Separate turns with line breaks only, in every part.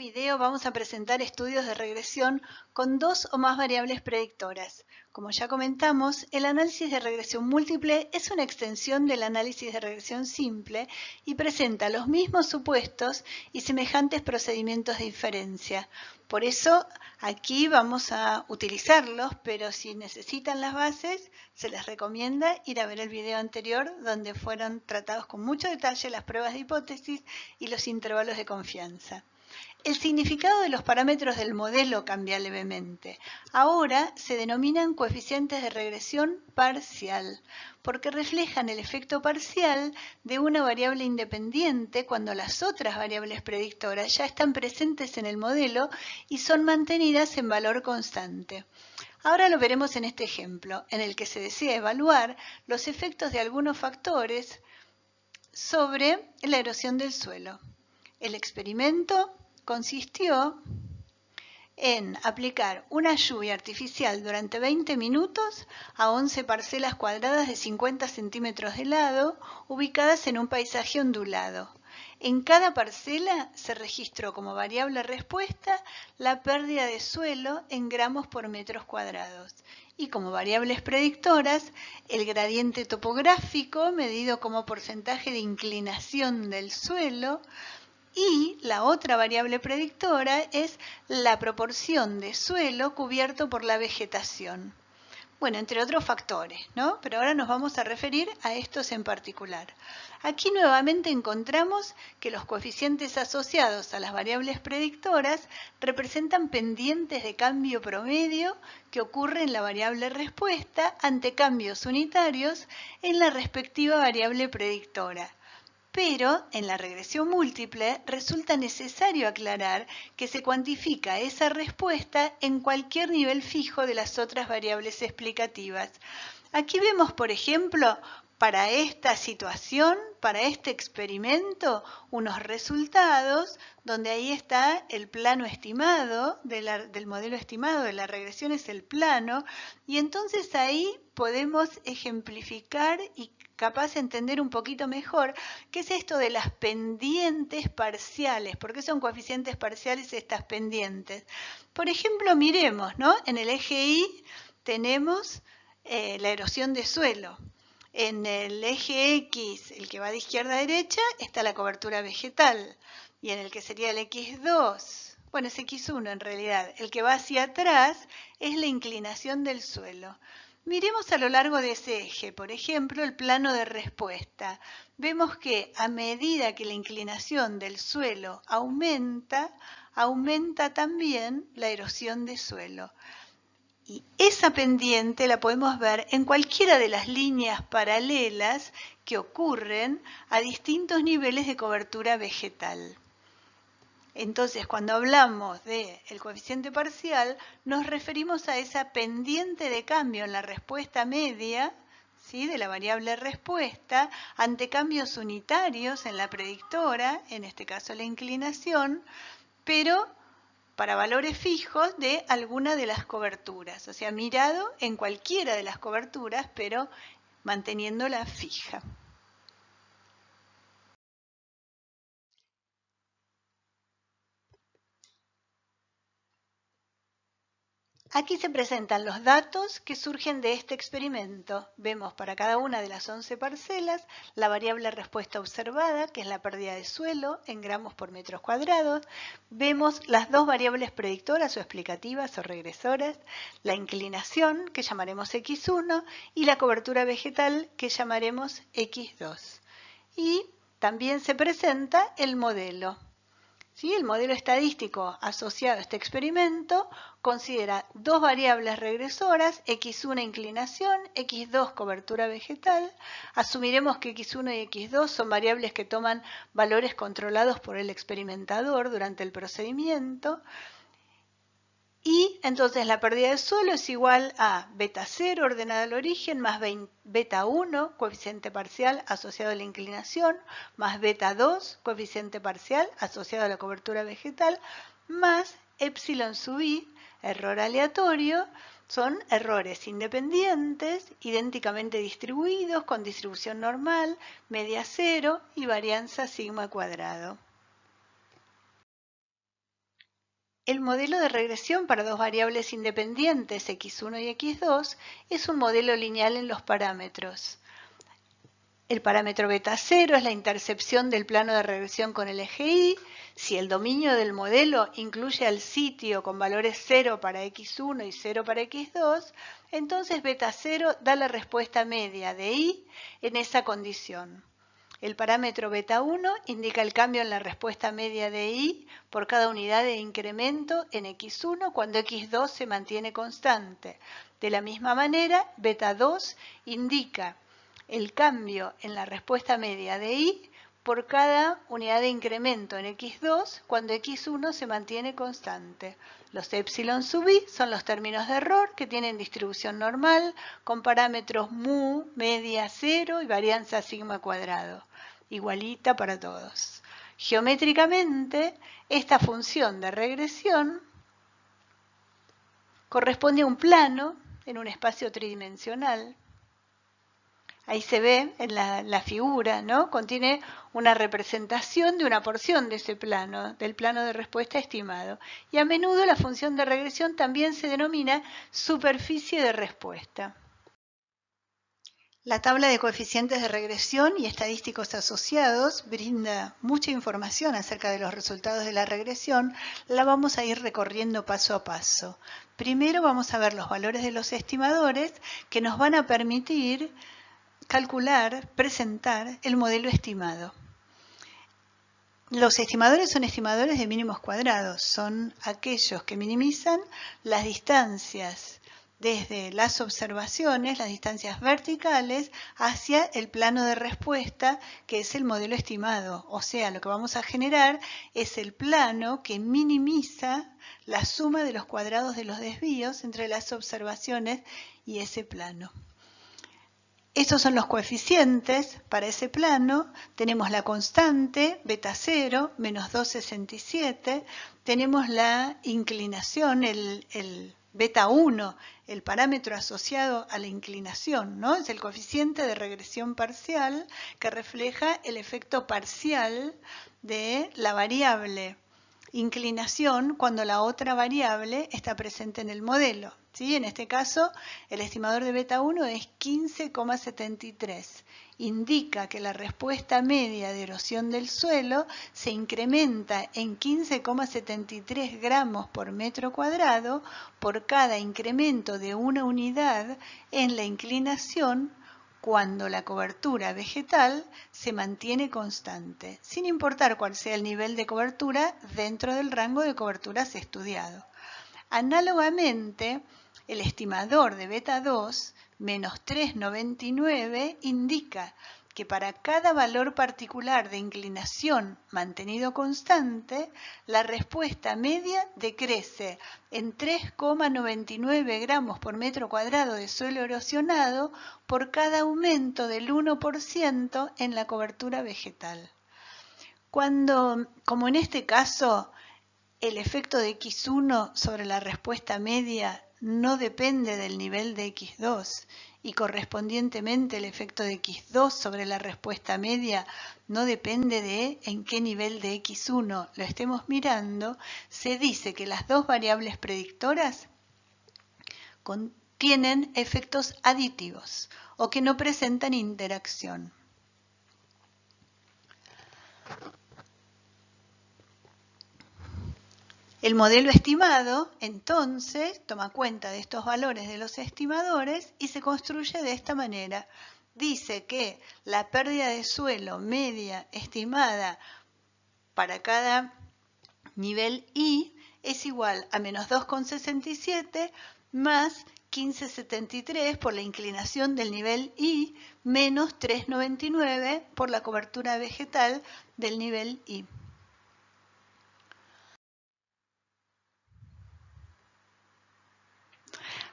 video vamos a presentar estudios de regresión con dos o más variables predictoras. Como ya comentamos, el análisis de regresión múltiple es una extensión del análisis de regresión simple y presenta los mismos supuestos y semejantes procedimientos de inferencia. Por eso aquí vamos a utilizarlos, pero si necesitan las bases, se les recomienda ir a ver el video anterior donde fueron tratados con mucho detalle las pruebas de hipótesis y los intervalos de confianza. El significado de los parámetros del modelo cambia levemente. Ahora se denominan coeficientes de regresión parcial, porque reflejan el efecto parcial de una variable independiente cuando las otras variables predictoras ya están presentes en el modelo y son mantenidas en valor constante. Ahora lo veremos en este ejemplo, en el que se desea evaluar los efectos de algunos factores sobre la erosión del suelo. El experimento consistió en aplicar una lluvia artificial durante 20 minutos a 11 parcelas cuadradas de 50 centímetros de lado, ubicadas en un paisaje ondulado. En cada parcela se registró como variable respuesta la pérdida de suelo en gramos por metros cuadrados y como variables predictoras el gradiente topográfico medido como porcentaje de inclinación del suelo, y la otra variable predictora es la proporción de suelo cubierto por la vegetación. Bueno, entre otros factores, ¿no? Pero ahora nos vamos a referir a estos en particular. Aquí nuevamente encontramos que los coeficientes asociados a las variables predictoras representan pendientes de cambio promedio que ocurre en la variable respuesta ante cambios unitarios en la respectiva variable predictora. Pero en la regresión múltiple resulta necesario aclarar que se cuantifica esa respuesta en cualquier nivel fijo de las otras variables explicativas. Aquí vemos, por ejemplo, para esta situación, para este experimento, unos resultados donde ahí está el plano estimado del modelo estimado de la regresión, es el plano, y entonces ahí podemos ejemplificar y capaz entender un poquito mejor qué es esto de las pendientes parciales, por qué son coeficientes parciales estas pendientes. Por ejemplo, miremos, ¿no? En el eje Y tenemos la erosión de suelo. En el eje X, el que va de izquierda a derecha, está la cobertura vegetal. Y en el que sería el X2, bueno, es X1 en realidad, el que va hacia atrás es la inclinación del suelo. Miremos a lo largo de ese eje, por ejemplo, el plano de respuesta. Vemos que a medida que la inclinación del suelo aumenta, aumenta también la erosión de suelo. Y esa pendiente la podemos ver en cualquiera de las líneas paralelas que ocurren a distintos niveles de cobertura vegetal. Entonces, cuando hablamos del coeficiente parcial, nos referimos a esa pendiente de cambio en la respuesta media, ¿sí?, de la variable respuesta, ante cambios unitarios en la predictora, en este caso la inclinación, pero para valores fijos de alguna de las coberturas, o sea, mirado en cualquiera de las coberturas, pero manteniéndola fija. Aquí se presentan los datos que surgen de este experimento. Vemos para cada una de las 11 parcelas la variable respuesta observada, que es la pérdida de suelo en gramos por metros cuadrados. Vemos las dos variables predictoras o explicativas o regresoras, la inclinación, que llamaremos X1, y la cobertura vegetal, que llamaremos X2. Y también se presenta el modelo. ¿Sí? El modelo estadístico asociado a este experimento considera dos variables regresoras, X1 inclinación, X2 cobertura vegetal. Asumiremos que X1 y X2 son variables que toman valores controlados por el experimentador durante el procedimiento. Y entonces la pérdida de suelo es igual a beta 0 ordenada al origen más beta 1, coeficiente parcial asociado a la inclinación, más beta 2, coeficiente parcial asociado a la cobertura vegetal, más epsilon sub i, error aleatorio, son errores independientes, idénticamente distribuidos, con distribución normal, media 0 y varianza sigma cuadrado. El modelo de regresión para dos variables independientes, x1 y x2, es un modelo lineal en los parámetros. El parámetro beta 0 es la intercepción del plano de regresión con el eje y. Si el dominio del modelo incluye al sitio con valores 0 para x1 y 0 para x2, entonces beta 0 da la respuesta media de y en esa condición. El parámetro beta 1 indica el cambio en la respuesta media de y por cada unidad de incremento en x1 cuando x2 se mantiene constante. De la misma manera, beta 2 indica el cambio en la respuesta media de y por cada unidad de incremento en x2 cuando x1 se mantiene constante. Los epsilon sub i son los términos de error que tienen distribución normal con parámetros mu, media 0 y varianza sigma cuadrado, igualita para todos. Geométricamente, esta función de regresión corresponde a un plano en un espacio tridimensional. Ahí se ve en la figura, ¿no? Contiene una representación de una porción de ese plano, del plano de respuesta estimado. Y a menudo la función de regresión también se denomina superficie de respuesta. La tabla de coeficientes de regresión y estadísticos asociados brinda mucha información acerca de los resultados de la regresión. La vamos a ir recorriendo paso a paso. Primero vamos a ver los valores de los estimadores que nos van a permitir calcular, presentar el modelo estimado. Los estimadores son estimadores de mínimos cuadrados, son aquellos que minimizan las distancias desde las observaciones, las distancias verticales, hacia el plano de respuesta, que es el modelo estimado. O sea, lo que vamos a generar es el plano que minimiza la suma de los cuadrados de los desvíos entre las observaciones y ese plano. Estos son los coeficientes para ese plano. Tenemos la constante, beta 0, menos 2,67. Tenemos la inclinación, el beta 1, el parámetro asociado a la inclinación, ¿no? Es el coeficiente de regresión parcial que refleja el efecto parcial de la variable inclinación cuando la otra variable está presente en el modelo. ¿Sí? En este caso, el estimador de beta 1 es 15,73. Indica que la respuesta media de erosión del suelo se incrementa en 15,73 gramos por metro cuadrado por cada incremento de una unidad en la inclinación cuando la cobertura vegetal se mantiene constante, sin importar cuál sea el nivel de cobertura dentro del rango de coberturas estudiado. Análogamente, el estimador de beta 2, menos 3,99, indica que para cada valor particular de inclinación mantenido constante, la respuesta media decrece en 3,99 gramos por metro cuadrado de suelo erosionado por cada aumento del 1% en la cobertura vegetal. Como en este caso, el efecto de X1 sobre la respuesta media no depende del nivel de X2 y correspondientemente el efecto de X2 sobre la respuesta media no depende de en qué nivel de X1 lo estemos mirando, se dice que las dos variables predictoras tienen efectos aditivos o que no presentan interacción. El modelo estimado, entonces, toma cuenta de estos valores de los estimadores y se construye de esta manera. Dice que la pérdida de suelo media estimada para cada nivel I es igual a menos 2,67 más 15,73 por la inclinación del nivel I menos 3,99 por la cobertura vegetal del nivel I.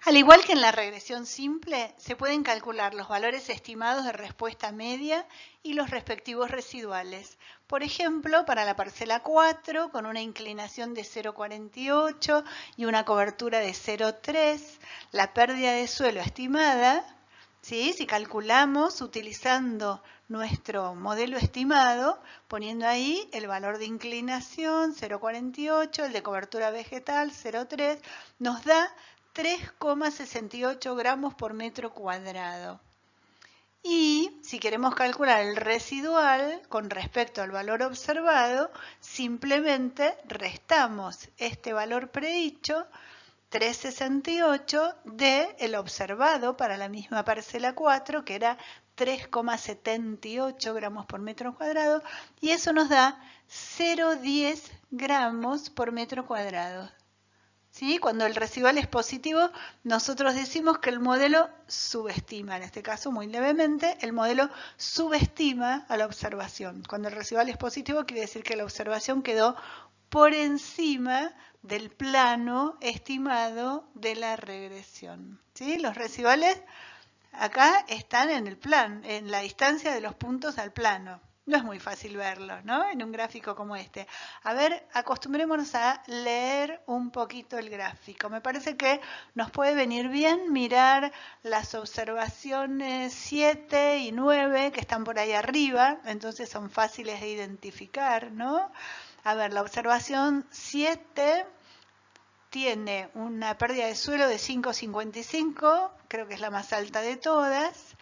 Al igual que en la regresión simple, se pueden calcular los valores estimados de respuesta media y los respectivos residuales. Por ejemplo, para la parcela 4, con una inclinación de 0,48 y una cobertura de 0,3, la pérdida de suelo estimada ¿Sí? Si calculamos utilizando nuestro modelo estimado, poniendo ahí el valor de inclinación 0,48, el de cobertura vegetal 0,3, nos da 3,68 gramos por metro cuadrado. Y si queremos calcular el residual con respecto al valor observado, simplemente restamos este valor predicho 3,68 del observado para la misma parcela 4, que era 3,78 gramos por metro cuadrado, y eso nos da 0,10 gramos por metro cuadrado. ¿Sí? Cuando el residual es positivo, nosotros decimos que el modelo subestima, en este caso muy levemente, el modelo subestima a la observación. Cuando el residual es positivo, quiere decir que la observación quedó por encima del plano estimado de la regresión. ¿Sí? Los residuales acá están en el plano, en la distancia de los puntos al plano. No es muy fácil verlo, ¿no? En un gráfico como este. A ver, acostumbrémonos a leer un poquito el gráfico. Me parece que nos puede venir bien mirar las observaciones 7 y 9 que están por ahí arriba, entonces son fáciles de identificar, ¿no? A ver, la observación 7 tiene una pérdida de suelo de 5,55, creo que es la más alta de todas,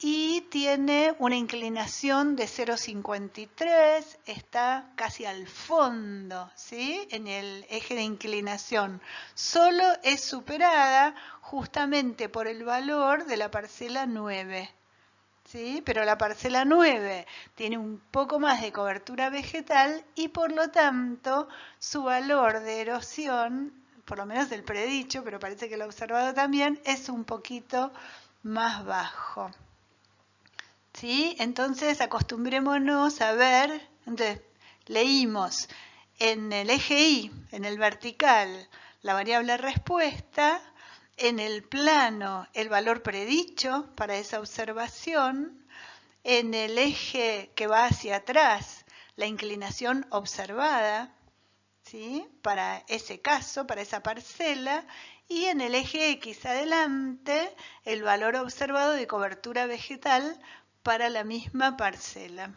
y tiene una inclinación de 0,53, está casi al fondo, ¿sí? En el eje de inclinación. Solo es superada justamente por el valor de la parcela 9. ¿Sí? Pero la parcela 9 tiene un poco más de cobertura vegetal y por lo tanto su valor de erosión, por lo menos el predicho, pero parece que lo observado también, es un poquito más bajo. ¿Sí? Entonces acostumbrémonos a ver, entonces leímos en el eje Y, en el vertical, la variable respuesta, en el plano el valor predicho para esa observación, en el eje que va hacia atrás la inclinación observada, ¿sí? Para ese caso, para esa parcela, y en el eje X adelante el valor observado de cobertura vegetal para la misma parcela.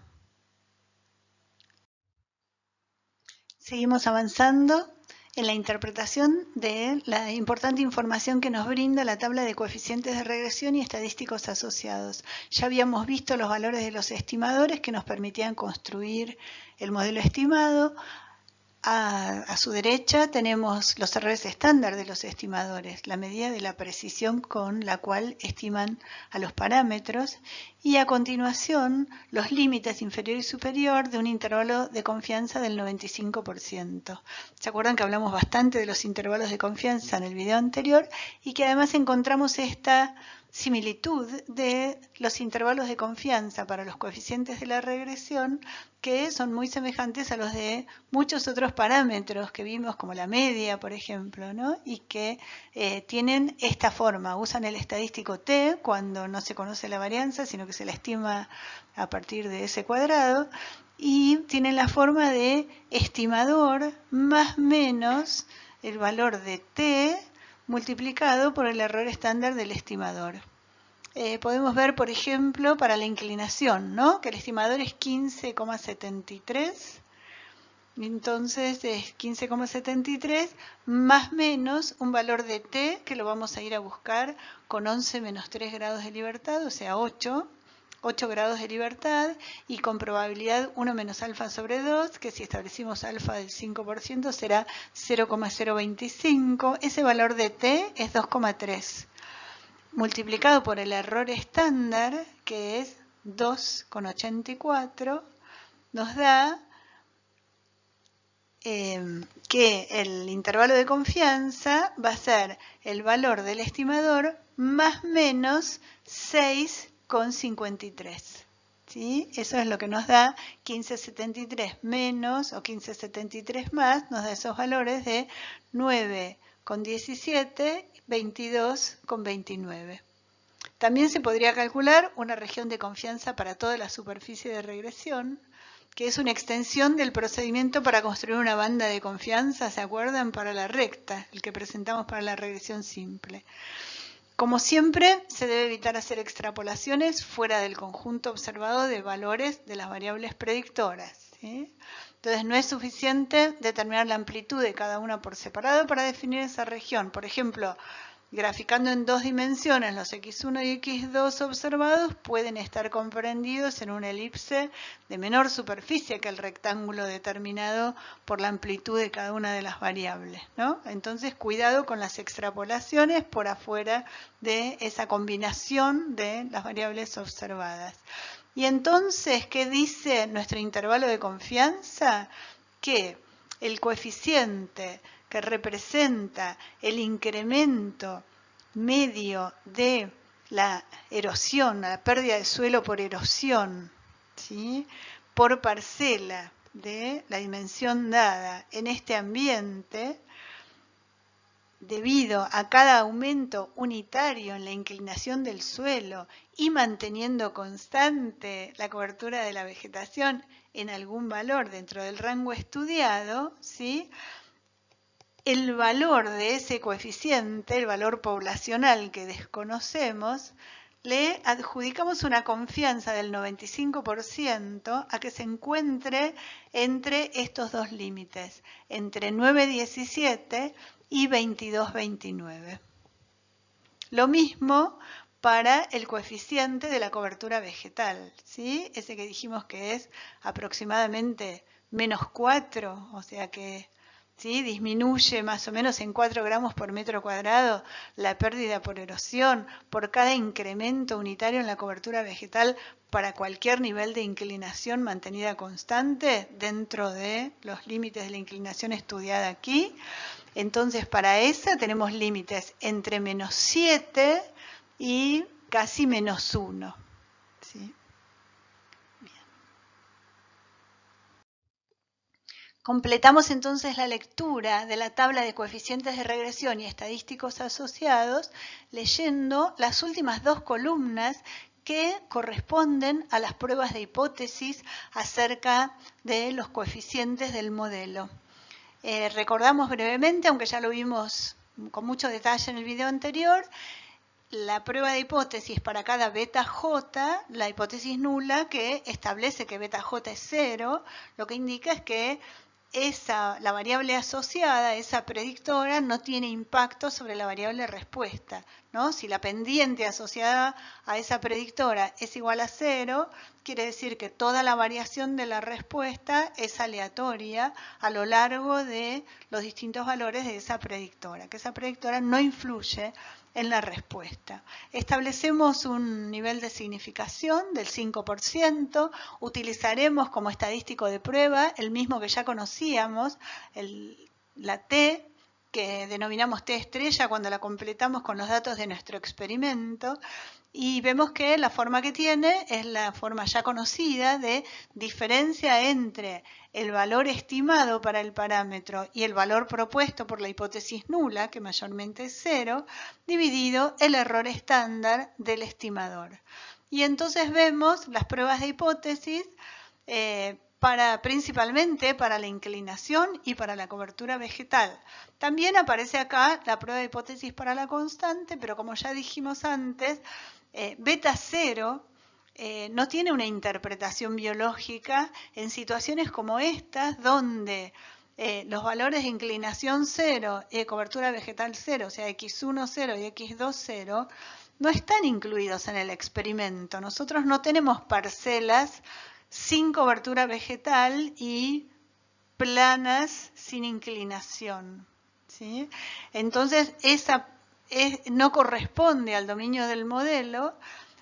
Seguimos avanzando en la interpretación de la importante información que nos brinda la tabla de coeficientes de regresión y estadísticos asociados. Ya habíamos visto los valores de los estimadores que nos permitían construir el modelo estimado. A su derecha tenemos los errores estándar de los estimadores, la medida de la precisión con la cual estiman a los parámetros, y a continuación los límites inferior y superior de un intervalo de confianza del 95%. ¿Se acuerdan que hablamos bastante de los intervalos de confianza en el video anterior y que además encontramos esta similitud de los intervalos de confianza para los coeficientes de la regresión, que son muy semejantes a los de muchos otros parámetros que vimos, como la media, por ejemplo, ¿no? Y que tienen esta forma, usan el estadístico t cuando no se conoce la varianza, sino que se la estima a partir de ese cuadrado, y tienen la forma de estimador más menos el valor de t multiplicado por el error estándar del estimador. Podemos ver, por ejemplo, para la inclinación, ¿no? Que el estimador es 15,73. Entonces es 15,73 más menos un valor de t, que lo vamos a ir a buscar con 11 menos 3 grados de libertad, o sea 8 grados de libertad, y con probabilidad 1 menos alfa sobre 2, que si establecimos alfa del 5% será 0,025. Ese valor de t es 2,3. Multiplicado por el error estándar, que es 2,84, nos da que el intervalo de confianza va a ser el valor del estimador más menos 6,53. ¿Sí? Eso es lo que nos da 15,73 menos o 15,73 más, nos da esos valores de 9,17, 22,29. También se podría calcular una región de confianza para toda la superficie de regresión, que es una extensión del procedimiento para construir una banda de confianza, ¿se acuerdan? Para la recta, el que presentamos para la regresión simple. Como siempre, se debe evitar hacer extrapolaciones fuera del conjunto observado de valores de las variables predictoras, ¿sí? Entonces, no es suficiente determinar la amplitud de cada una por separado para definir esa región. Por ejemplo, graficando en 2 dimensiones, los x1 y x2 observados pueden estar comprendidos en una elipse de menor superficie que el rectángulo determinado por la amplitud de cada una de las variables, ¿no? Entonces, cuidado con las extrapolaciones por afuera de esa combinación de las variables observadas. Y entonces, ¿qué dice nuestro intervalo de confianza? Que el coeficiente que representa el incremento medio de la erosión, la pérdida de suelo por erosión, ¿sí?, por parcela de la dimensión dada en este ambiente, debido a cada aumento unitario en la inclinación del suelo y manteniendo constante la cobertura de la vegetación en algún valor dentro del rango estudiado, ¿sí?, el valor de ese coeficiente, el valor poblacional que desconocemos, le adjudicamos una confianza del 95% a que se encuentre entre estos dos límites, entre 9,17 y 22,29. Lo mismo para el coeficiente de la cobertura vegetal, ¿sí? Ese que dijimos que es aproximadamente -4, o sea que, ¿sí?, disminuye más o menos en 4 gramos por metro cuadrado la pérdida por erosión por cada incremento unitario en la cobertura vegetal para cualquier nivel de inclinación mantenida constante dentro de los límites de la inclinación estudiada aquí. Entonces, para esa tenemos límites entre -7 y casi -1. ¿Sí? Bien. Completamos entonces la lectura de la tabla de coeficientes de regresión y estadísticos asociados leyendo las últimas 2 columnas que corresponden a las pruebas de hipótesis acerca de los coeficientes del modelo. Recordamos brevemente, aunque ya lo vimos con mucho detalle en el video anterior, la prueba de hipótesis para cada beta J, la hipótesis nula que establece que beta J es 0, lo que indica es que la variable asociada, esa predictora, no tiene impacto sobre la variable respuesta, ¿no? Si la pendiente asociada a esa predictora es igual a 0, quiere decir que toda la variación de la respuesta es aleatoria a lo largo de los distintos valores de esa predictora, que esa predictora no influye en la respuesta. Establecemos un nivel de significación del 5%, utilizaremos como estadístico de prueba el mismo que ya conocíamos, la T, que denominamos T estrella cuando la completamos con los datos de nuestro experimento, y vemos que la forma que tiene es la forma ya conocida de diferencia entre el valor estimado para el parámetro y el valor propuesto por la hipótesis nula, que mayormente es 0, dividido el error estándar del estimador. Y entonces vemos las pruebas de hipótesis principalmente para la inclinación y para la cobertura vegetal. También aparece acá la prueba de hipótesis para la constante, pero como ya dijimos antes, beta 0 no tiene una interpretación biológica en situaciones como estas, donde los valores de inclinación 0 y cobertura vegetal 0, o sea, x1 0 y x2 0, no están incluidos en el experimento. Nosotros no tenemos parcelas sin cobertura vegetal y planas sin inclinación, ¿sí? Entonces, esa no corresponde al dominio del modelo,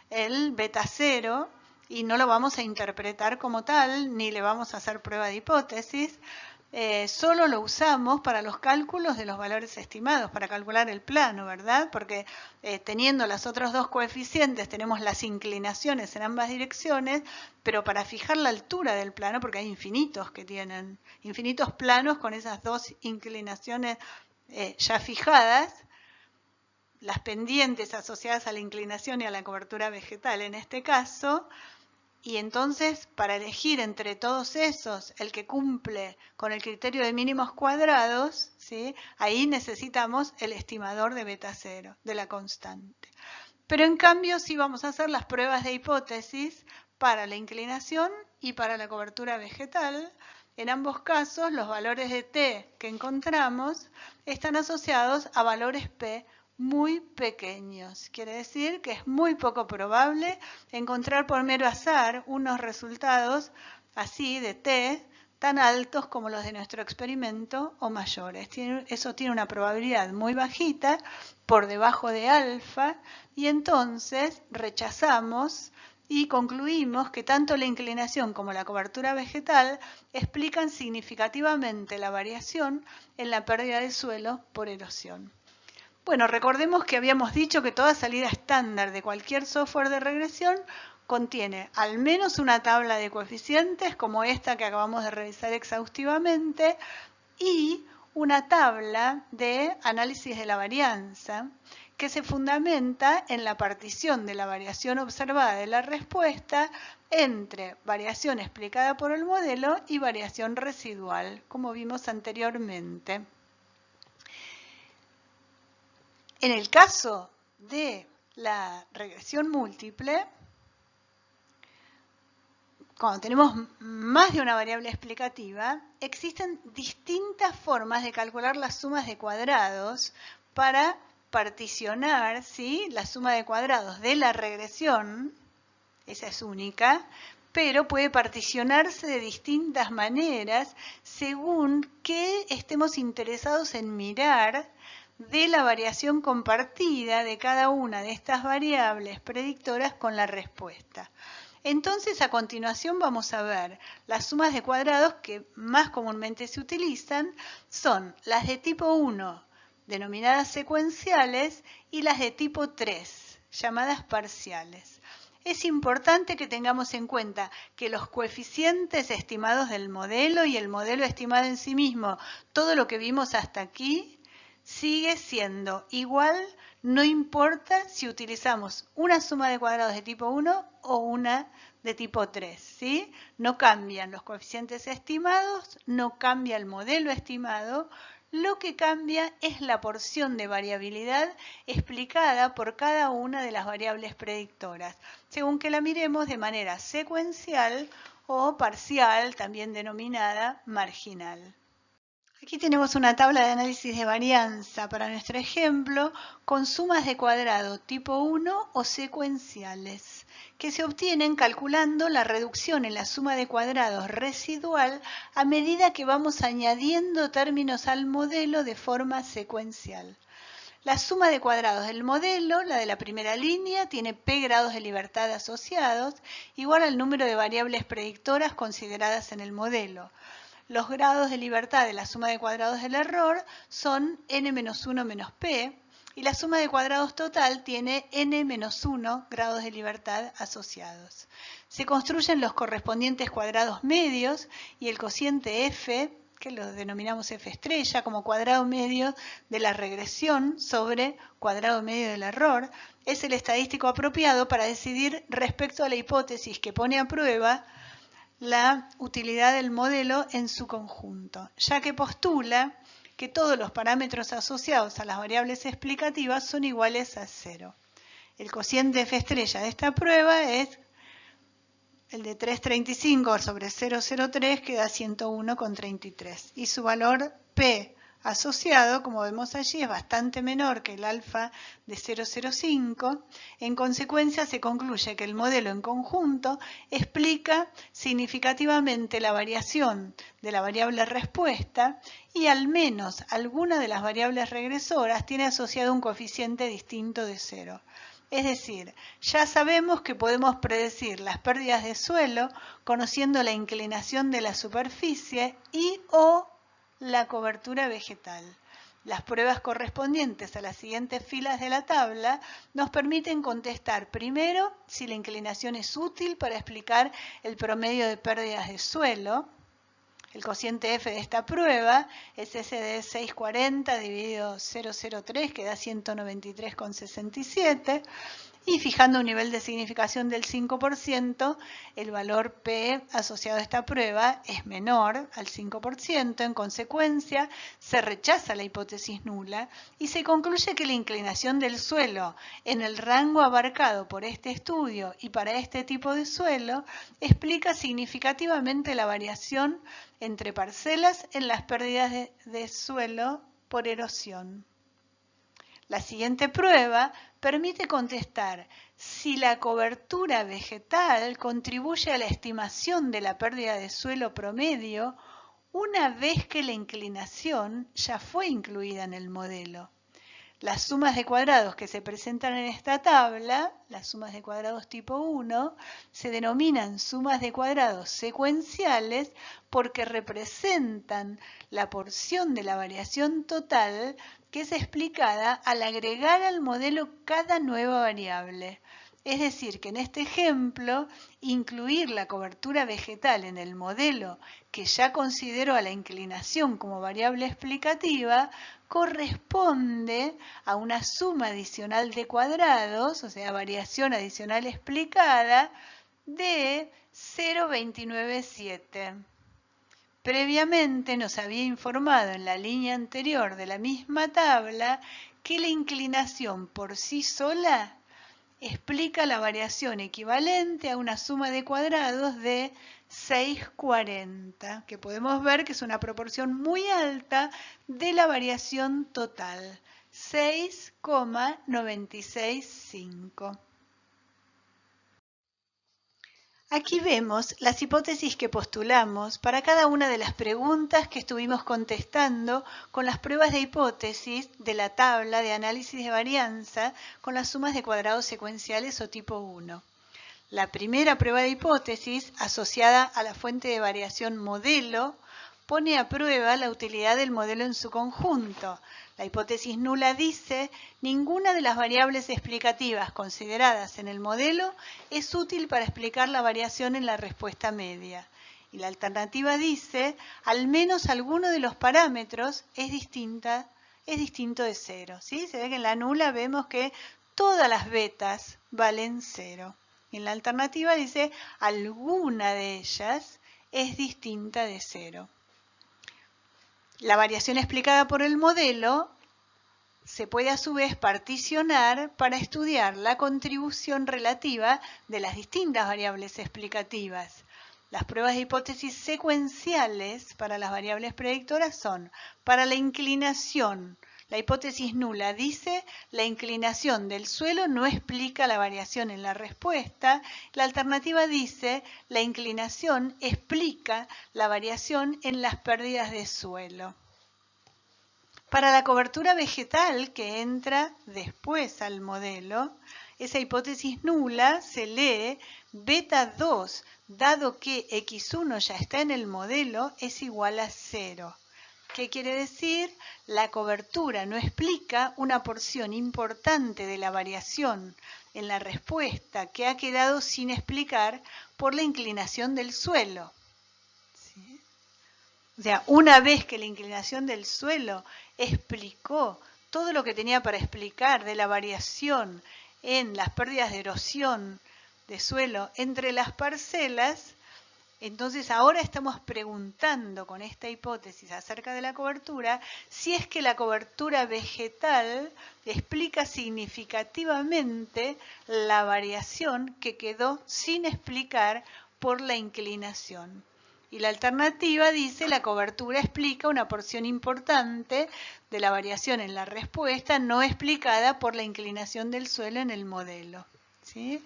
el beta 0, y no lo vamos a interpretar como tal, ni le vamos a hacer prueba de hipótesis, solo lo usamos para los cálculos de los valores estimados, para calcular el plano, ¿verdad? Porque teniendo los otros 2 coeficientes, tenemos las inclinaciones en ambas direcciones, pero para fijar la altura del plano, porque hay infinitos que tienen, infinitos planos con esas 2 inclinaciones ya fijadas, las pendientes asociadas a la inclinación y a la cobertura vegetal en este caso, Y entonces, para elegir entre todos esos, el que cumple con el criterio de mínimos cuadrados, ¿sí? Ahí necesitamos el estimador de beta 0, de la constante. Pero en cambio, sí vamos a hacer las pruebas de hipótesis para la inclinación y para la cobertura vegetal. En ambos casos, los valores de t que encontramos están asociados a valores p muy pequeños. Quiere decir que es muy poco probable encontrar por mero azar unos resultados así de t tan altos como los de nuestro experimento o mayores. Eso tiene una probabilidad muy bajita, por debajo de alfa, y entonces rechazamos y concluimos que tanto la inclinación como la cobertura vegetal explican significativamente la variación en la pérdida de suelo por erosión. Bueno, recordemos que habíamos dicho que toda salida estándar de cualquier software de regresión contiene al menos una tabla de coeficientes como esta que acabamos de revisar exhaustivamente y una tabla de análisis de la varianza que se fundamenta en la partición de la variación observada de la respuesta entre variación explicada por el modelo y variación residual, como vimos anteriormente. En el caso de la regresión múltiple, cuando tenemos más de una variable explicativa, existen distintas formas de calcular las sumas de cuadrados para particionar, ¿sí?, la suma de cuadrados de la regresión, esa es única, pero puede particionarse de distintas maneras según qué estemos interesados en mirar de la variación compartida de cada una de estas variables predictoras con la respuesta. Entonces, a continuación vamos a ver las sumas de cuadrados que más comúnmente se utilizan son las de tipo 1, denominadas secuenciales, y las de tipo 3, llamadas parciales. Es importante que tengamos en cuenta que los coeficientes estimados del modelo y el modelo estimado en sí mismo, todo lo que vimos hasta aquí, sigue siendo igual, no importa si utilizamos una suma de cuadrados de tipo 1 o una de tipo 3, ¿sí? No cambian los coeficientes estimados, no cambia el modelo estimado, lo que cambia es la porción de variabilidad explicada por cada una de las variables predictoras, según que la miremos de manera secuencial o parcial, también denominada marginal. Aquí tenemos una tabla de análisis de varianza para nuestro ejemplo con sumas de cuadrado tipo 1 o secuenciales, que se obtienen calculando la reducción en la suma de cuadrados residual a medida que vamos añadiendo términos al modelo de forma secuencial. La suma de cuadrados del modelo, la de la primera línea, tiene p grados de libertad asociados, igual al número de variables predictoras consideradas en el modelo. Los grados de libertad de la suma de cuadrados del error son n-1 menos p, y la suma de cuadrados total tiene n-1 grados de libertad asociados. Se construyen los correspondientes cuadrados medios y el cociente f, que lo denominamos f estrella, como cuadrado medio de la regresión sobre cuadrado medio del error, es el estadístico apropiado para decidir respecto a la hipótesis que pone a prueba la utilidad del modelo en su conjunto, ya que postula que todos los parámetros asociados a las variables explicativas son iguales a 0. El cociente f estrella de esta prueba es el de 335 sobre 0,03, que da 101,33. Y su valor p asociado, como vemos allí, es bastante menor que el alfa de 0,05. En consecuencia, se concluye que el modelo en conjunto explica significativamente la variación de la variable respuesta y al menos alguna de las variables regresoras tiene asociado un coeficiente distinto de 0. Es decir, ya sabemos que podemos predecir las pérdidas de suelo conociendo la inclinación de la superficie y o la cobertura vegetal. Las pruebas correspondientes a las siguientes filas de la tabla nos permiten contestar primero si la inclinación es útil para explicar el promedio de pérdidas de suelo. El cociente f de esta prueba es ese de 640 dividido 0,03, que da 193,67. y fijando un nivel de significación del 5%, el valor P asociado a esta prueba es menor al 5%, en consecuencia se rechaza la hipótesis nula y se concluye que la inclinación del suelo en el rango abarcado por este estudio y para este tipo de suelo explica significativamente la variación entre parcelas en las pérdidas de suelo por erosión. La siguiente prueba permite contestar si la cobertura vegetal contribuye a la estimación de la pérdida de suelo promedio una vez que la inclinación ya fue incluida en el modelo. Las sumas de cuadrados que se presentan en esta tabla, las sumas de cuadrados tipo 1, se denominan sumas de cuadrados secuenciales porque representan la porción de la variación total que es explicada al agregar al modelo cada nueva variable. Es decir, que en este ejemplo, incluir la cobertura vegetal en el modelo que ya consideró a la inclinación como variable explicativa corresponde a una suma adicional de cuadrados, o sea, variación adicional explicada, de 0,297. Previamente nos había informado en la línea anterior de la misma tabla que la inclinación por sí sola explica la variación equivalente a una suma de cuadrados de 640, que podemos ver que es una proporción muy alta de la variación total, 6,965. Aquí vemos las hipótesis que postulamos para cada una de las preguntas que estuvimos contestando con las pruebas de hipótesis de la tabla de análisis de varianza con las sumas de cuadrados secuenciales o tipo 1. La primera prueba de hipótesis, asociada a la fuente de variación modelo, pone a prueba la utilidad del modelo en su conjunto. La hipótesis nula dice, ninguna de las variables explicativas consideradas en el modelo es útil para explicar la variación en la respuesta media. Y la alternativa dice, al menos alguno de los parámetros es distinto de 0. ¿Sí? Se ve que en la nula vemos que todas las betas valen 0. En la alternativa dice, alguna de ellas es distinta de 0. La variación explicada por el modelo se puede a su vez particionar para estudiar la contribución relativa de las distintas variables explicativas. Las pruebas de hipótesis secuenciales para las variables predictoras son, para la inclinación, la hipótesis nula dice, la inclinación del suelo no explica la variación en la respuesta. La alternativa dice, la inclinación explica la variación en las pérdidas de suelo. Para la cobertura vegetal que entra después al modelo, esa hipótesis nula se lee beta 2, dado que x1 ya está en el modelo, es igual a 0. ¿Qué quiere decir? La cobertura no explica una porción importante de la variación en la respuesta que ha quedado sin explicar por la inclinación del suelo. ¿Sí? O sea, una vez que la inclinación del suelo explicó todo lo que tenía para explicar de la variación en las pérdidas de erosión de suelo entre las parcelas, entonces ahora estamos preguntando con esta hipótesis acerca de la cobertura si es que la cobertura vegetal explica significativamente la variación que quedó sin explicar por la inclinación. Y la alternativa dice la cobertura explica una porción importante de la variación en la respuesta no explicada por la inclinación del suelo en el modelo. ¿Sí?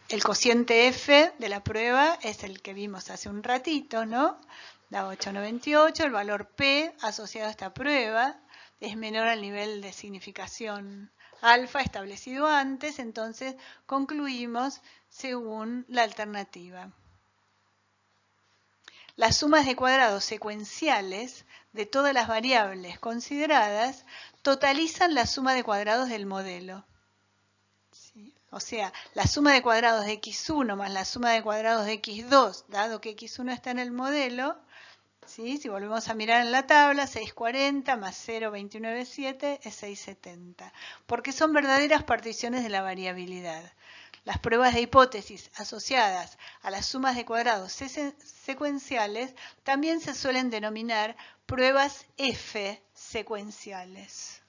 El cociente F de la prueba es el que vimos hace un ratito, ¿no? Da 8,98, el valor P asociado a esta prueba es menor al nivel de significación alfa establecido antes, entonces concluimos según la alternativa. Las sumas de cuadrados secuenciales de todas las variables consideradas totalizan la suma de cuadrados del modelo. O sea, la suma de cuadrados de x1 más la suma de cuadrados de x2, dado que x1 está en el modelo, ¿Sí? Si volvemos a mirar en la tabla, 640 más 0,297 es 670, porque son verdaderas particiones de la variabilidad. Las pruebas de hipótesis asociadas a las sumas de cuadrados secuenciales también se suelen denominar pruebas F secuenciales.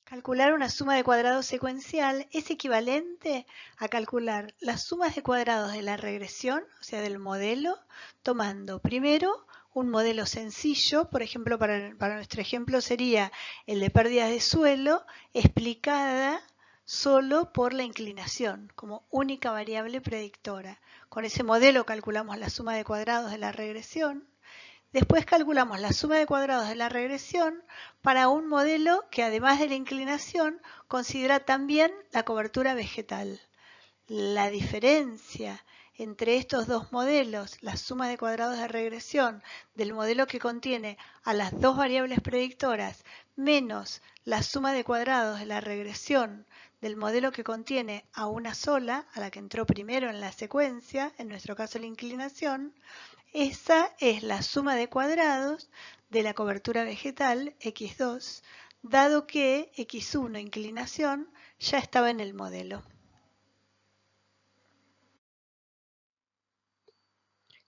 Calcular una suma de cuadrados secuencial es equivalente a calcular las sumas de cuadrados de la regresión, o sea, del modelo, tomando primero un modelo sencillo, por ejemplo, para nuestro ejemplo sería el de pérdidas de suelo, explicada solo por la inclinación, como única variable predictora. Con ese modelo calculamos la suma de cuadrados de la regresión. Después calculamos la suma de cuadrados de la regresión para un modelo que además de la inclinación considera también la cobertura vegetal. La diferencia entre estos dos modelos, la suma de cuadrados de regresión del modelo que contiene a las dos variables predictoras menos la suma de cuadrados de la regresión del modelo que contiene a una sola, a la que entró primero en la secuencia, en nuestro caso la inclinación, esa es la suma de cuadrados de la cobertura vegetal, x2, dado que x1, inclinación, ya estaba en el modelo.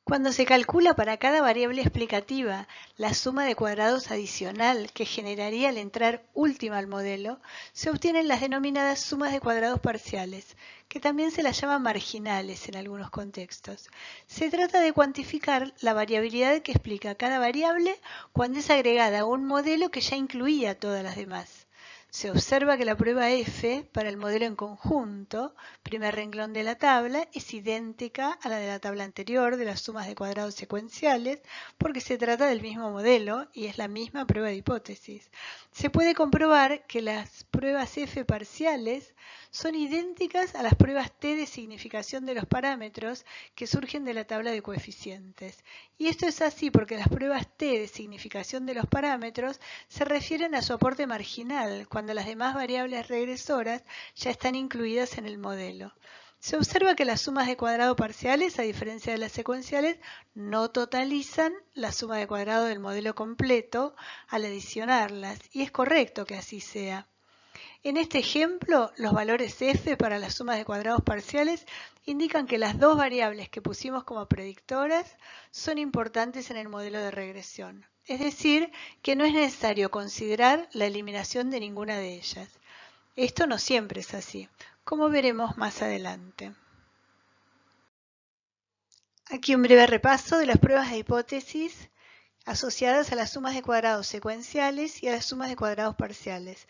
Cuando se calcula para cada variable explicativa la suma de cuadrados adicional que generaría al entrar última al modelo, se obtienen las denominadas sumas de cuadrados parciales, que también se las llama marginales en algunos contextos. Se trata de cuantificar la variabilidad que explica cada variable cuando es agregada a un modelo que ya incluía todas las demás. Se observa que la prueba F para el modelo en conjunto, primer renglón de la tabla, es idéntica a la de la tabla anterior de las sumas de cuadrados secuenciales porque se trata del mismo modelo y es la misma prueba de hipótesis. Se puede comprobar que las pruebas F parciales son idénticas a las pruebas T de significación de los parámetros que surgen de la tabla de coeficientes. Y esto es así porque las pruebas T de significación de los parámetros se refieren a su aporte marginal, cuando las demás variables regresoras ya están incluidas en el modelo. Se observa que las sumas de cuadrado parciales, a diferencia de las secuenciales, no totalizan la suma de cuadrado del modelo completo al adicionarlas, y es correcto que así sea. En este ejemplo, los valores f para las sumas de cuadrados parciales indican que las dos variables que pusimos como predictoras son importantes en el modelo de regresión. Es decir, que no es necesario considerar la eliminación de ninguna de ellas. Esto no siempre es así, como veremos más adelante. Aquí un breve repaso de las pruebas de hipótesis asociadas a las sumas de cuadrados secuenciales y a las sumas de cuadrados parciales.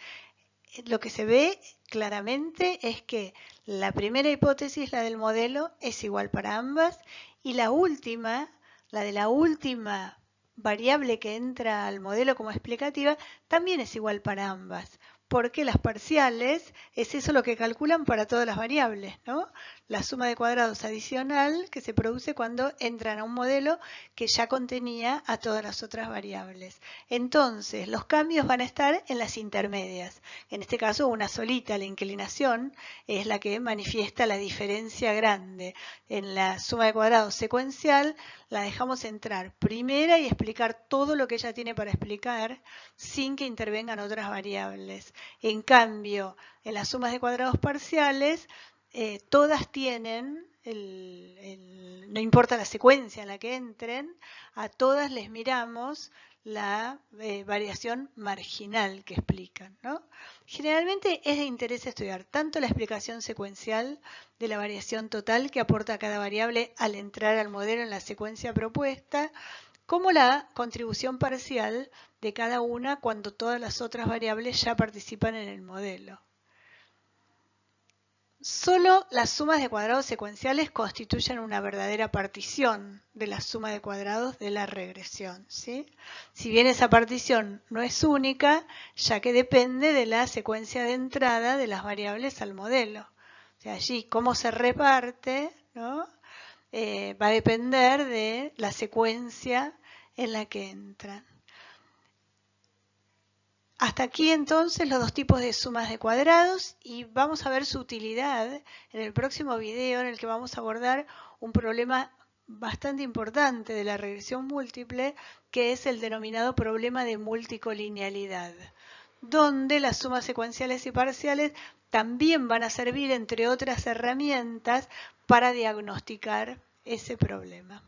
Lo que se ve claramente es que la primera hipótesis, la del modelo, es igual para ambas, y la última, la de la última variable que entra al modelo como explicativa, también es igual para ambas, porque las parciales es eso lo que calculan para todas las variables, ¿no? La suma de cuadrados adicional que se produce cuando entran a un modelo que ya contenía a todas las otras variables. Entonces, los cambios van a estar en las intermedias. En este caso, una solita, la inclinación, es la que manifiesta la diferencia grande. En la suma de cuadrados secuencial, la dejamos entrar primera y explicar todo lo que ella tiene para explicar sin que intervengan otras variables. En cambio, en las sumas de cuadrados parciales, todas tienen, no importa la secuencia en la que entren, a todas les miramos la variación marginal que explican, ¿no? Generalmente es de interés estudiar tanto la explicación secuencial de la variación total que aporta cada variable al entrar al modelo en la secuencia propuesta, como la contribución parcial de cada una cuando todas las otras variables ya participan en el modelo. Solo las sumas de cuadrados secuenciales constituyen una verdadera partición de la suma de cuadrados de la regresión, ¿sí? Si bien esa partición no es única, ya que depende de la secuencia de entrada de las variables al modelo. O sea, allí cómo se reparte, ¿no? Va a depender de la secuencia en la que entran. Hasta aquí entonces los dos tipos de sumas de cuadrados y vamos a ver su utilidad en el próximo video en el que vamos a abordar un problema bastante importante de la regresión múltiple, que es el denominado problema de multicolinealidad, donde las sumas secuenciales y parciales también van a servir, entre otras herramientas, para diagnosticar ese problema.